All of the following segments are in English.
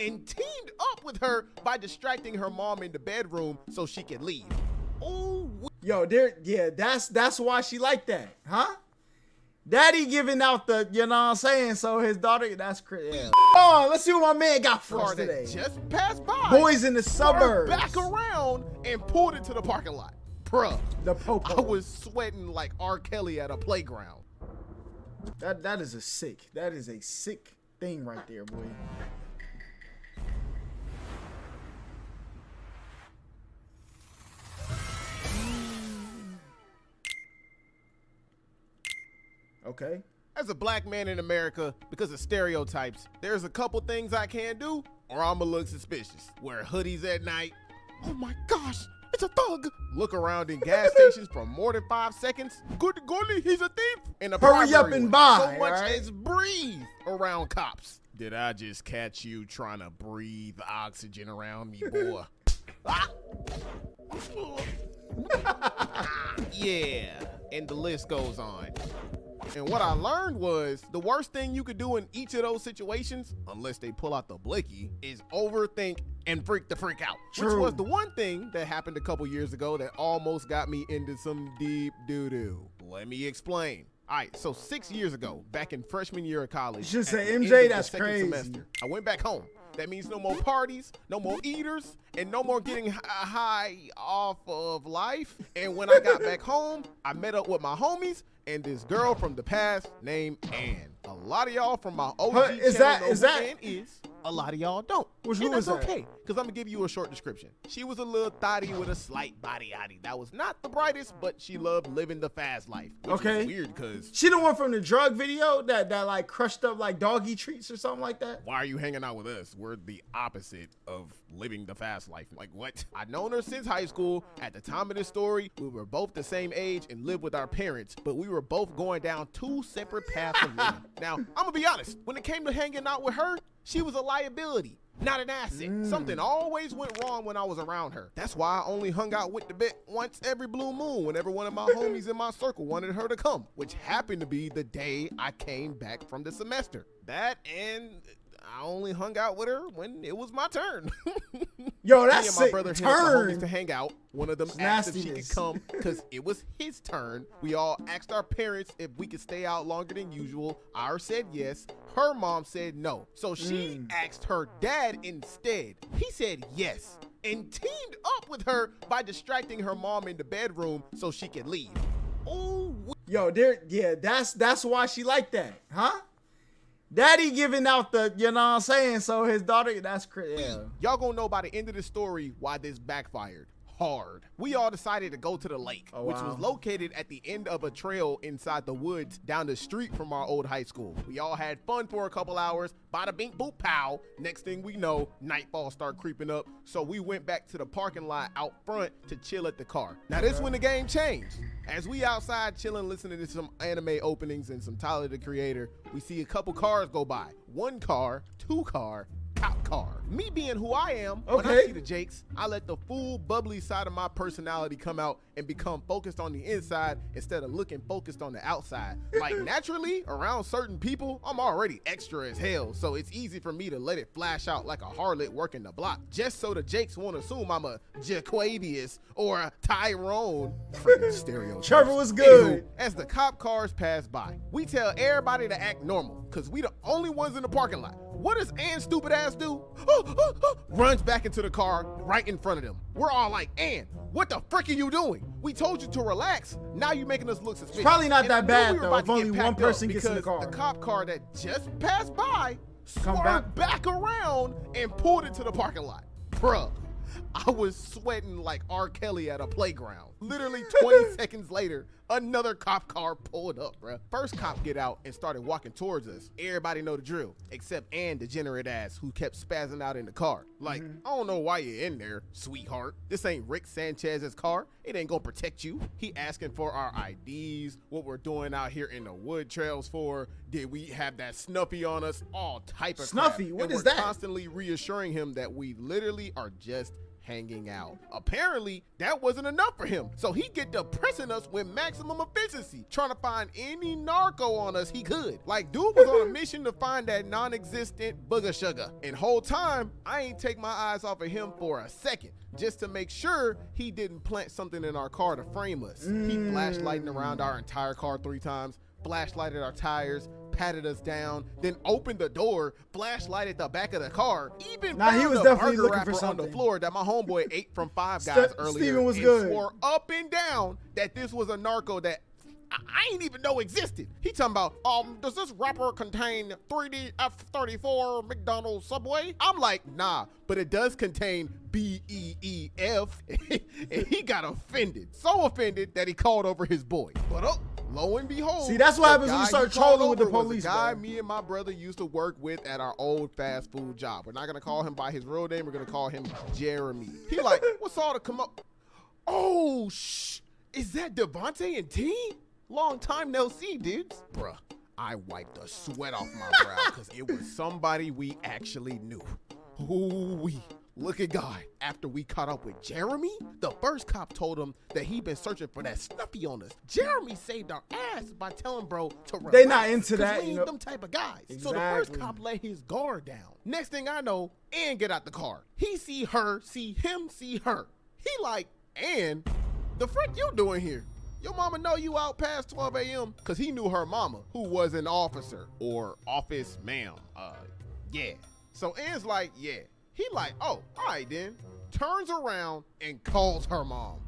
and teamed up with her by distracting her mom in the bedroom so she could leave. Oh, yo, yeah, that's why she like that, huh? Daddy giving out the, you know what I'm saying? So his daughter, that's crazy. Yeah. Oh, let's see what my man got for us today. Just passed by. Boys in the suburbs. Back around and pulled into the parking lot. Bruh, the popo. I was sweating like R. Kelly at a playground. That is a sick thing right there, boy. Okay. As a black man in America, because of stereotypes, there's a couple things I can't do or I'ma look suspicious. Wear hoodies at night. Oh my gosh, it's a thug. Look around in gas stations for more than 5 seconds. Good golly, he's a thief. And hurry up and buy. So much right? as breathe around cops. Did I just catch you trying to breathe oxygen around me, boy? Yeah, and the list goes on. And what I learned was the worst thing you could do in each of those situations, unless they pull out the blicky, is overthink and freak the freak out. True. Which was the one thing that happened a couple years ago that almost got me into some deep doo-doo. Let me explain. All right, so 6 years ago, back in freshman year of college, you should say MJ, that's crazy. Semester, I went back home. That means no more parties, no more eaters, and no more getting high off of life. And when I got back home, I met up with my homies and this girl from the past named Ann. A lot of y'all from my OG channel know who Ann is. A lot of y'all don't. Who and that's is that? okay, because I'm gonna give you a short description. She was a little thotty with a slight body yaddy. That was not the brightest, but she loved living the fast life. Which is weird, because she the one from the drug video that like crushed up like doggy treats or something like that. Why are you hanging out with us? We're the opposite of living the fast life. Like what? I've known her since high school. At the time of this story, we were both the same age and lived with our parents, but we were both going down two separate paths of living. Now, I'm gonna be honest. When it came to hanging out with her, she was a liability, not an asset. Something always went wrong when I was around her. That's why I only hung out with the bit once every blue moon whenever one of my homies in my circle wanted her to come, which happened to be the day I came back from the semester. That, and I only hung out with her when it was my turn. Yo, that's me and my brother hit up my homies to hang out. One of them asked if she could come because it was his turn. We all asked our parents if we could stay out longer than usual. Ours said yes. Her mom said no. So she asked her dad instead. He said yes and teamed up with her by distracting her mom in the bedroom so she could leave. Oh, yo, yeah, that's why she like that, huh? Daddy giving out the, you know what I'm saying? So his daughter, that's crazy. Yeah. Y'all gonna know by the end of the story why this backfired hard. We all decided to go to the lake, which was located at the end of a trail inside the woods down the street from our old high school. We all had fun for a couple hours, bada bing boop pow. Next thing we know, nightfall started creeping up, so we went back to the parking lot out front to chill at the car. Now this is when the game changed. As we outside chilling, listening to some anime openings and some Tyler the Creator, we see a couple cars go by. One car, two car, cop car. Me being who I am, when I see the Jakes, I let the full bubbly side of my personality come out and become focused on the inside instead of looking focused on the outside. Like naturally, around certain people, I'm already extra as hell, so it's easy for me to let it flash out like a harlot working the block, just so the Jakes won't assume I'm a Jaquavius or a Tyrone. Stereotypes. Trevor was good. Anywho, as the cop cars pass by, we tell everybody to act normal, because we the only ones in the parking lot. What does Ann's stupid ass do? Runs back into the car right in front of them. We're all like, Ann, what the frick are you doing? We told you to relax. Now you're making us look suspicious. It's probably not that bad though, if only one person gets in the car. The cop car that just passed by swerved back around and pulled into the parking lot. Bruh, I was sweating like R. Kelly at a playground. Literally 20 seconds later, another cop car pulled up, bruh. First cop get out and started walking towards us. Everybody know the drill, except Ann degenerate ass who kept spazzing out in the car. Like, I don't know why you're in there, sweetheart. This ain't Rick Sanchez's car. It ain't gonna protect you. He asking for our IDs, what we're doing out here in the wood trails for. Did we have that Snuffy on us? All type of Snuffy, crap. what and is we're that? Constantly reassuring him that we literally are just hanging out. Apparently, that wasn't enough for him, so he get to pressing us with maximum efficiency, trying to find any narco on us he could. Like, dude was on a mission to find that non-existent booger sugar. And whole time, I ain't take my eyes off of him for a second, just to make sure he didn't plant something in our car to frame us. He flashlighting around our entire car 3 times, flashlighted our tires, patted us down, then opened the door, flashlighted the back of the car, even found he was a definitely burger looking wrapper for on something. the floor that my homeboy ate from Five Guys earlier. Steven was and good. swore up and down that this was a narco that I ain't even know existed. He talking about, does this wrapper contain 3D F-34 McDonald's Subway? I'm like, nah, but it does contain BEEF. And he got offended. So offended that he called over his boy. But lo and behold, see, that's what happens when you start trolling with the police. The guy me and my brother used to work with at our old fast food job. We're not gonna call him by his real name. We're gonna call him Jeremy. He like, what's all to come up? Oh, is that Devontae and T? Long time no see, dudes. Bruh, I wiped the sweat off my brow because it was somebody we actually knew. Ooh-wee. Look at God. After we caught up with Jeremy, the first cop told him that he'd been searching for that Snuffy on us. Jeremy saved our ass by telling bro to relax. They not into that, we you ain't know. them type of guys. Exactly. So the first cop let his guard down. Next thing I know, Ann get out the car. He see her, see him, see her. He like, Ann, the frick you doing here? Your mama know you out past 12 a.m. Cause he knew her mama, who was an officer or office ma'am. Yeah. So Ann's like, yeah. He like, oh, all right then. Turns around and calls her mom.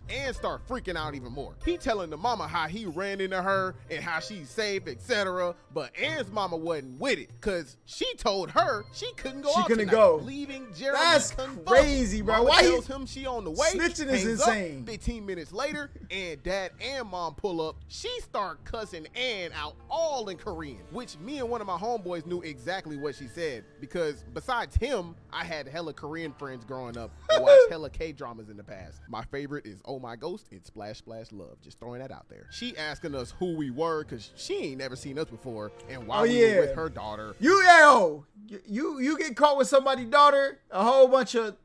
And start freaking out even more. He telling the mama how he ran into her and how she's safe, etc. But Ann's mama wasn't with it because she told her she couldn't go out couldn't tonight, go. leaving Jeremy That's convulsed. crazy, bro. Mama Why tells him she on the way. Snitching is hangs up. insane. 15 minutes later, and dad and mom pull up. She start cussing Ann out all in Korean, which me and one of my homeboys knew exactly what she said because besides him, I had hella Korean friends growing up and watched hella K-dramas in the past. My favorite is Oh My Ghost and Splash Splash Love. Just throwing that out there. She asking us who we were because she ain't never seen us before and why we were with her daughter. You get caught with somebody's daughter, a whole bunch of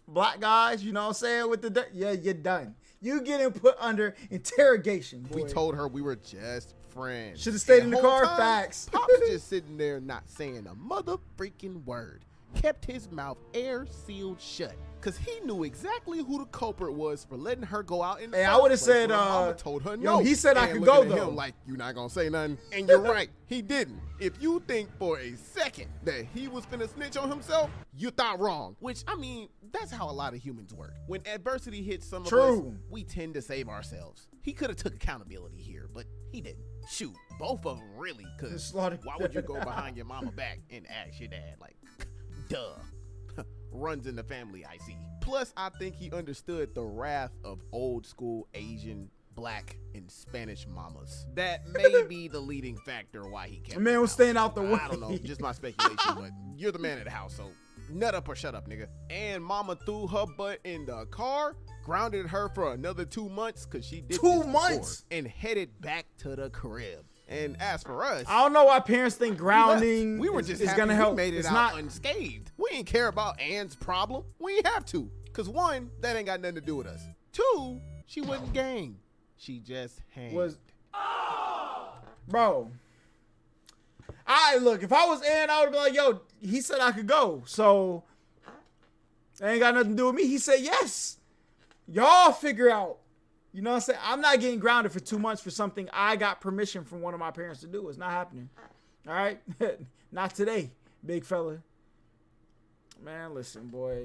black guys, you know what I'm saying, with the yeah, you're done. You getting put under interrogation, boy. We told her we were just friends. Should have stayed in the whole car. time, Facts. Pop's just sitting there not saying a mother freaking word. Kept his mouth air sealed shut. Cause he knew exactly who the culprit was for letting her go out in the Hey, I first would have place said, when her mama told her yo, no. he said I And could looking go, at though. him like, you're not gonna say nothing. And you're right, he didn't. If you think for a second that he was finna snitch on himself, you thought wrong. Which, I mean, that's how a lot of humans work. When adversity hits some of us, we tend to save ourselves. He could have took accountability here, but he didn't. Shoot, both of them really, cause why would you go behind your mama back and ask your dad? Like, duh. Runs in the family, I see. Plus, I think he understood the wrath of old school Asian, black, and Spanish mamas. That may be the leading factor why he kept. The man was staying out the way. I don't know, just my speculation, but you're the man of the house, so nut up or shut up, nigga. And mama threw her butt in the car, grounded her for another 2 months because she did 2 months and headed back to the crib. And as for us, I don't know why parents think grounding we were just is happy gonna help. we made it it's out not unscathed. We ain't care about Ann's problem. We ain't have to. Cause 1, that ain't got nothing to do with us. 2, she wasn't gang. She just hanged. Bro. Look, if I was Ann, I would be like, yo, he said I could go. So that ain't got nothing to do with me. He said yes. Y'all figure out. You know what I'm saying? I'm not getting grounded for 2 months for something I got permission from one of my parents to do. It's not happening. All right? Not today, big fella. Man, listen, boy.